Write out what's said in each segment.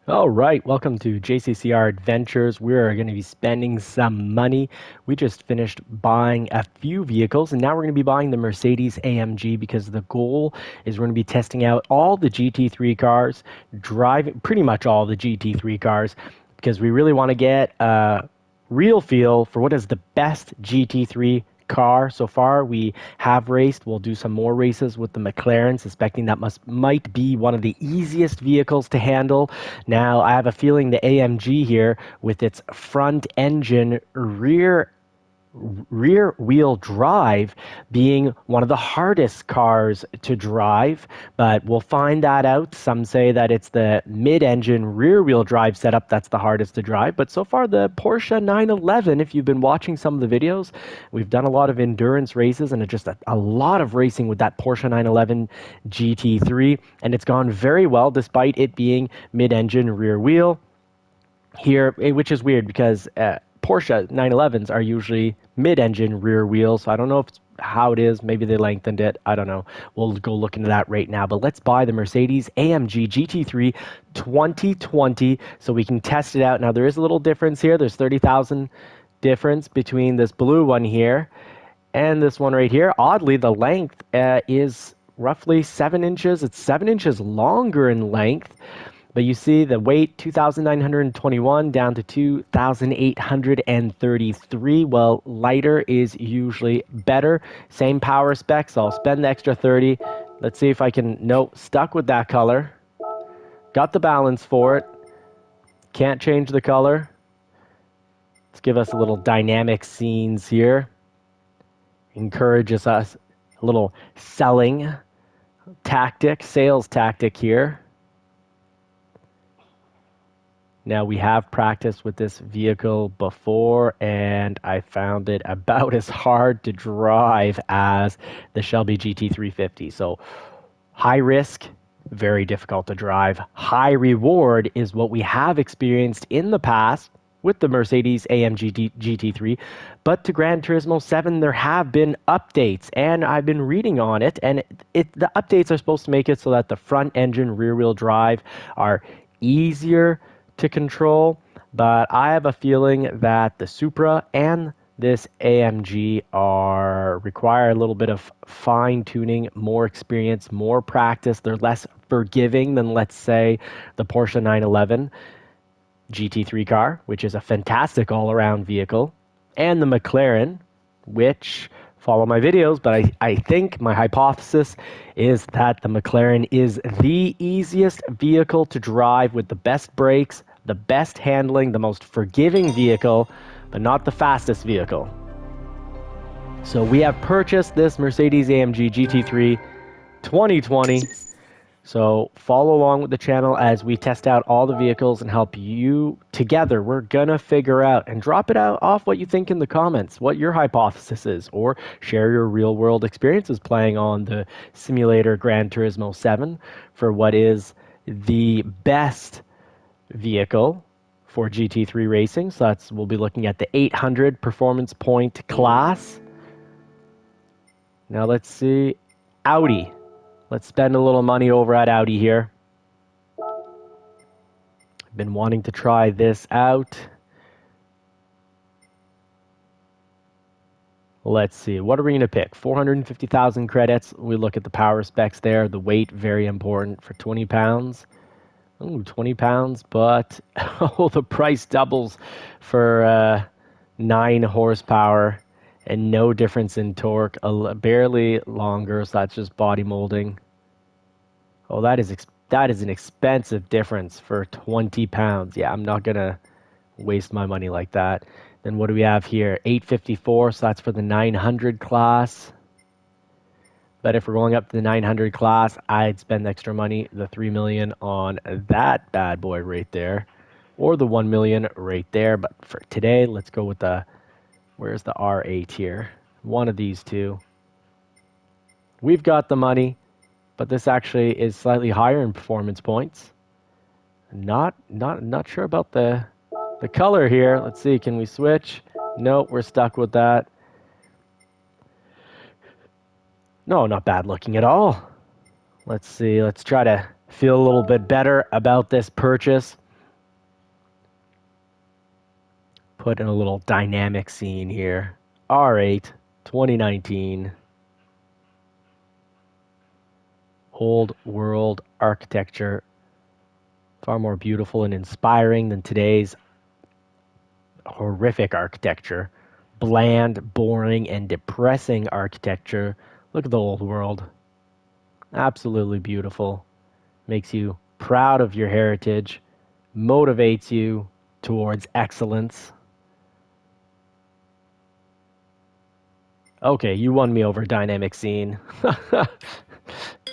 All right, welcome to JCCR Adventures. We're going to be spending some money. We just finished buying a few vehicles, and now we're going to be buying the Mercedes AMG because the goal is we're going to be testing out all the GT3 cars, driving pretty much all the GT3 cars, because we really want to get a real feel for what is the best GT3 car so far. We have raced. We'll do some more races with the McLaren, suspecting that might be one of the easiest vehicles to handle. Now, I have a feeling the AMG here, with its front engine rear wheel drive, being one of the hardest cars to drive, but we'll find that out. Some say that it's the mid-engine rear wheel drive setup that's the hardest to drive, but so far the Porsche 911, if you've been watching some of the videos, we've done a lot of endurance races and just a lot of racing with that Porsche 911 GT3, and it's gone very well despite it being mid-engine rear wheel here, which is weird because Porsche 911s are usually mid-engine rear wheel, so I don't know if it's how it is. Maybe they lengthened it. I don't know. We'll go look into that right now. But let's buy the Mercedes AMG GT3 2020 so we can test it out. Now, there is a little difference here. There's 30,000 difference between this blue one here and this one right here. Oddly, the length is roughly 7 inches. It's 7 inches longer in length. But you see the weight, 2,921 down to 2,833. Well, lighter is usually better. Same power specs. I'll spend the extra 30. Let's see if I can, nope, stuck with that color. Got the balance for it. Can't change the color. Let's give us a little dynamic scenes here. Encourages us a little selling tactic, sales tactic here. Now, we have practiced with this vehicle before, and I found it about as hard to drive as the Shelby GT350. So, high risk, very difficult to drive. High reward is what we have experienced in the past with the Mercedes AMG GT3. But to Gran Turismo 7, there have been updates, and I've been reading on it, and the updates are supposed to make it so that the front engine rear wheel drive are easier to control, but I have a feeling that the Supra and this AMG require a little bit of fine tuning, more experience, more practice. They're less forgiving than, let's say, the Porsche 911 GT3 car, which is a fantastic all-around vehicle, and the McLaren, which follow my videos, but I think my hypothesis is that the McLaren is the easiest vehicle to drive with the best brakes, the best handling, the most forgiving vehicle, but not the fastest vehicle. So we have purchased this Mercedes-AMG GT3 2020. So follow along with the channel as we test out all the vehicles and help you together. We're going to figure out and drop it out off what you think in the comments, what your hypothesis is, or share your real world experiences playing on the simulator Gran Turismo 7 for what is the best vehicle for GT3 racing. So we'll be looking at the 800 performance point class. Now let's see, Audi. Let's spend a little money over at Audi here. I've been wanting to try this out. Let's see, what are we going to pick? 450,000 credits. We look at the power specs there. The weight, very important for 20 pounds. Ooh, 20 pounds, but oh, the price doubles for 9 horsepower and no difference in torque, barely longer, so that's just body molding. Oh, that is an expensive difference for 20 pounds. Yeah, I'm not going to waste my money like that. Then what do we have here? 854, so that's for the 900 class. But if we're going up to the 900 class, I'd spend extra money, the 3 million on that bad boy right there, or the 1 million right there. But for today, let's go with where's the R8 here? One of these two. We've got the money, but this actually is slightly higher in performance points. Not sure about the color here. Let's see, can we switch? Nope, we're stuck with that. No, not bad looking at all. Let's see, let's try to feel a little bit better about this purchase. Put in a little dynamic scene here. R8, 2019. Old world architecture. Far more beautiful and inspiring than today's horrific architecture. Bland, boring, and depressing architecture. Look at the old world. Absolutely beautiful. Makes you proud of your heritage. Motivates you towards excellence. Okay, you won me over, dynamic scene.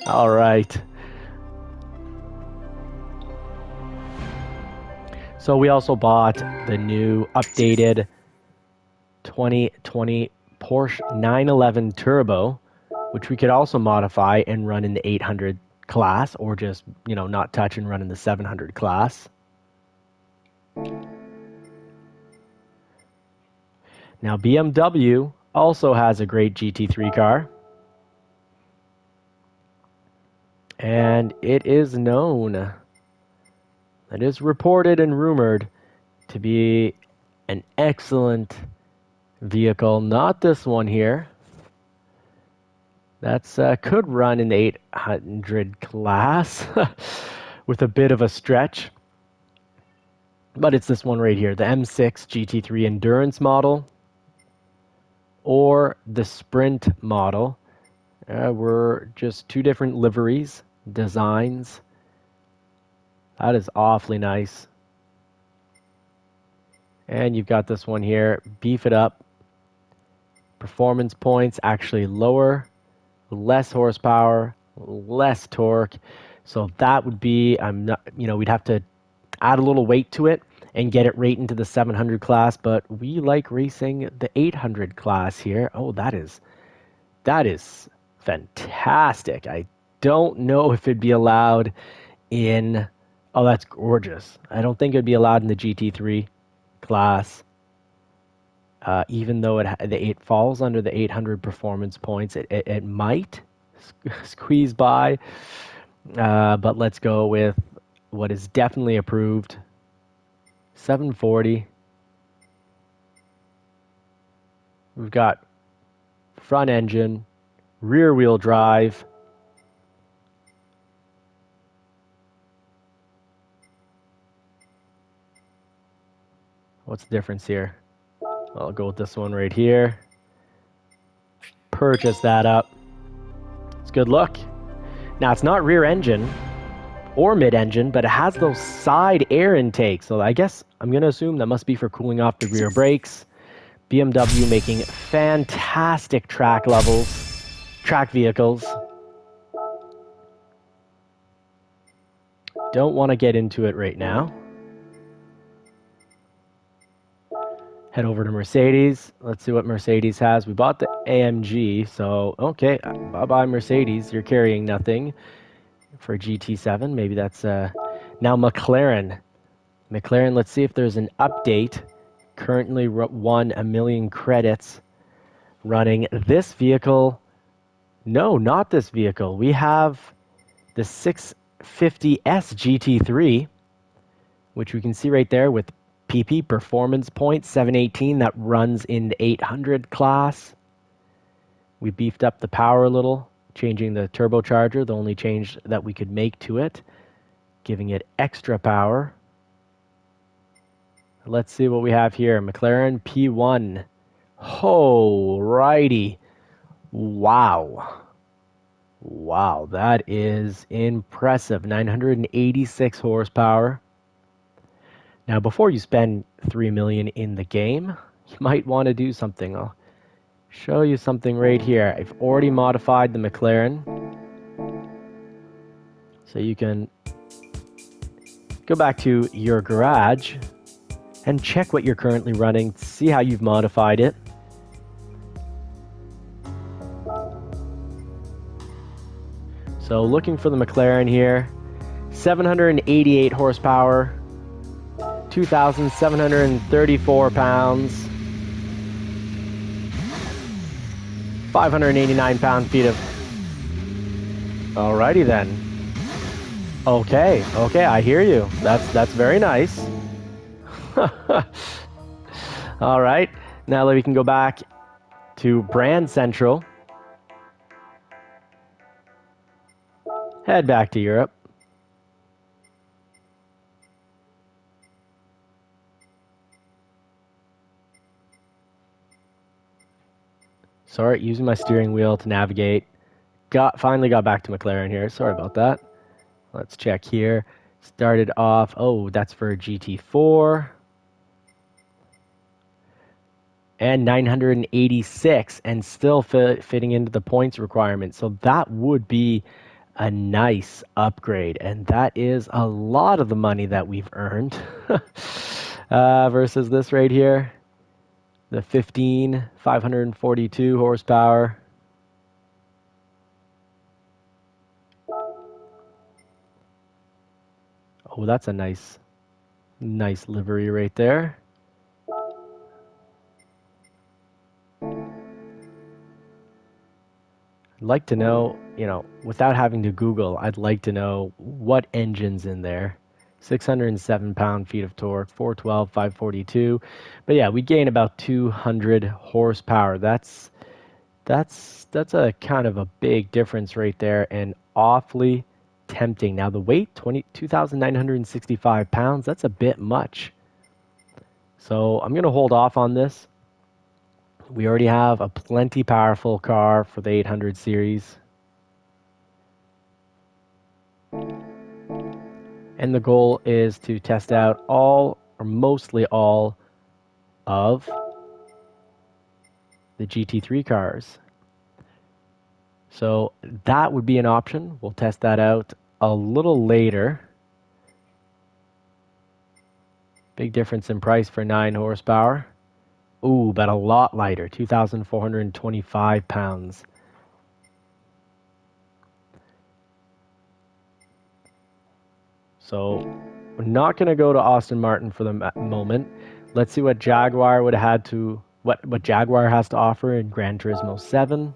All right. So we also bought the new updated 2020 Porsche 911 Turbo, which we could also modify and run in the 800 class, or just, not touch and run in the 700 class. Now BMW also has a great GT3 car. And it is known, it is reported and rumored to be an excellent vehicle. Not this one here. That's could run in the 800 class with a bit of a stretch. But it's this one right here, the M6 GT3 Endurance model or the Sprint model. Were just two different liveries, designs. That is awfully nice. And you've got this one here, beef it up. Performance points actually lower, less horsepower, less torque. So that would be, we'd have to add a little weight to it and get it right into the 700 class, but we like racing the 800 class here. Oh, that is fantastic. I don't know if it'd be allowed in, oh, that's gorgeous. I don't think it'd be allowed in the GT3 class. Even though it falls under the 800 performance points, it might squeeze by. But let's go with what is definitely approved. 740. We've got front engine, rear wheel drive. What's the difference here? I'll go with this one right here. Purchase that up. It's good look. Now, it's not rear engine or mid-engine, but it has those side air intakes. So I guess I'm going to assume that must be for cooling off the rear brakes. BMW making fantastic track vehicles. Don't want to get into it right now. Head over to Mercedes. Let's see what Mercedes has. We bought the AMG, so okay, bye-bye Mercedes. You're carrying nothing for GT7. Maybe that's now McLaren. Let's see if there's an update. Currently won 1 million credits running this vehicle. No, not this vehicle. We have the 650S GT3, which we can see right there with PP performance point 718 that runs in the 800 class. We beefed up the power a little, changing the turbocharger, the only change that we could make to it, giving it extra power. Let's see what we have here. McLaren P1. Alrighty. Wow. Wow, that is impressive. 986 horsepower. Now, before you spend $3 million in the game, you might want to do something. I'll show you something right here. I've already modified the McLaren. So you can go back to your garage and check what you're currently running, see how you've modified it. So looking for the McLaren here, 788 horsepower, 2,734 pounds, 589 pound-feet of... Alrighty then. Okay, I hear you. That's very nice. All right, now that we can go back to Brand Central, head back to Europe. Sorry, using my steering wheel to navigate. Finally got back to McLaren here. Sorry about that. Let's check here. Started off, oh, that's for GT4. And 986 and still fitting into the points requirement. So that would be a nice upgrade. And that is a lot of the money that we've earned versus this right here. The 542 horsepower. Oh, that's a nice livery right there. I'd like to know, without having to Google, I'd like to know what engine's in there. 607 pound-feet of torque, 412, 542. But yeah, we gain about 200 horsepower. That's a kind of a big difference right there and awfully tempting. Now the weight, 2,965 pounds, that's a bit much. So I'm going to hold off on this. We already have a plenty powerful car for the 800 series. And the goal is to test out all or mostly all of the GT3 cars. So that would be an option. We'll test that out a little later. Big difference in price for 9 horsepower. Ooh, but a lot lighter, 2,425 pounds. So we're not going to go to Aston Martin for the moment. Let's see what Jaguar would have had to, what Jaguar has to offer in Gran Turismo 7.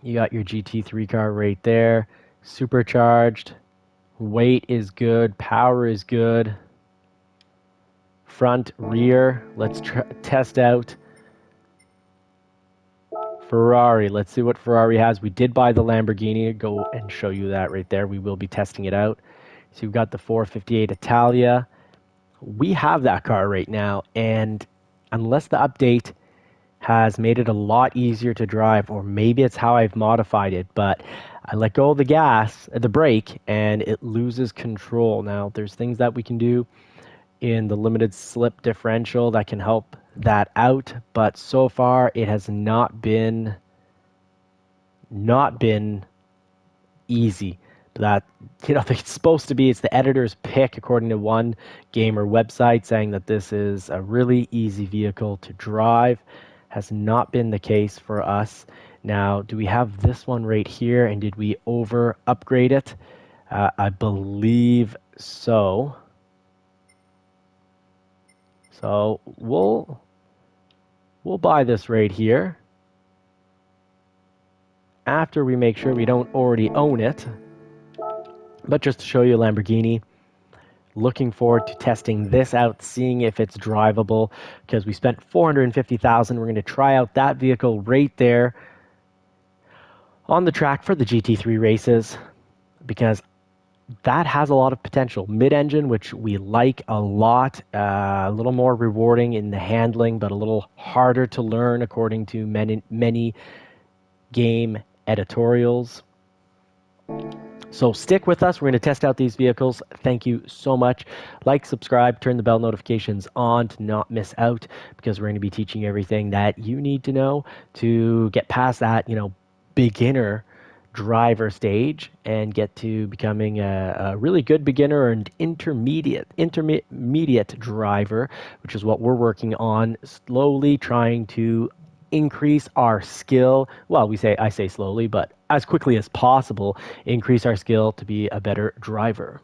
You got your GT3 car right there. Supercharged. Weight is good. Power is good. Front, rear. Let's test out Ferrari. Let's see what Ferrari has. We did buy the Lamborghini. Go and show you that right there. We will be testing it out. So you've got the 458 Italia. We have that car right now, and unless the update has made it a lot easier to drive, or maybe it's how I've modified it, but I let go of the brake, and it loses control. Now, there's things that we can do in the limited slip differential that can help that out, but so far it has not been easy. That it's supposed to be, it's the editor's pick according to one gamer website saying that this is a really easy vehicle to drive. Has not been the case for us. Now, do we have this one right here, and did we over upgrade it? I believe so. So we'll buy this right here after we make sure we don't already own it. But just to show you Lamborghini, looking forward to testing this out, seeing if it's drivable, because we spent $450,000. We're going to try out that vehicle right there on the track for the GT3 races, because that has a lot of potential. Mid-engine, which we like a lot, a little more rewarding in the handling, but a little harder to learn according to many game editorials. So stick with us. We're going to test out these vehicles. Thank you so much. Like, subscribe, turn the bell notifications on to not miss out, because we're going to be teaching you everything that you need to know to get past that, beginner driver stage and get to becoming a really good beginner and intermediate driver, which is what we're working on, slowly trying to increase our skill. Well, I say slowly, but as quickly as possible, increase our skill to be a better driver.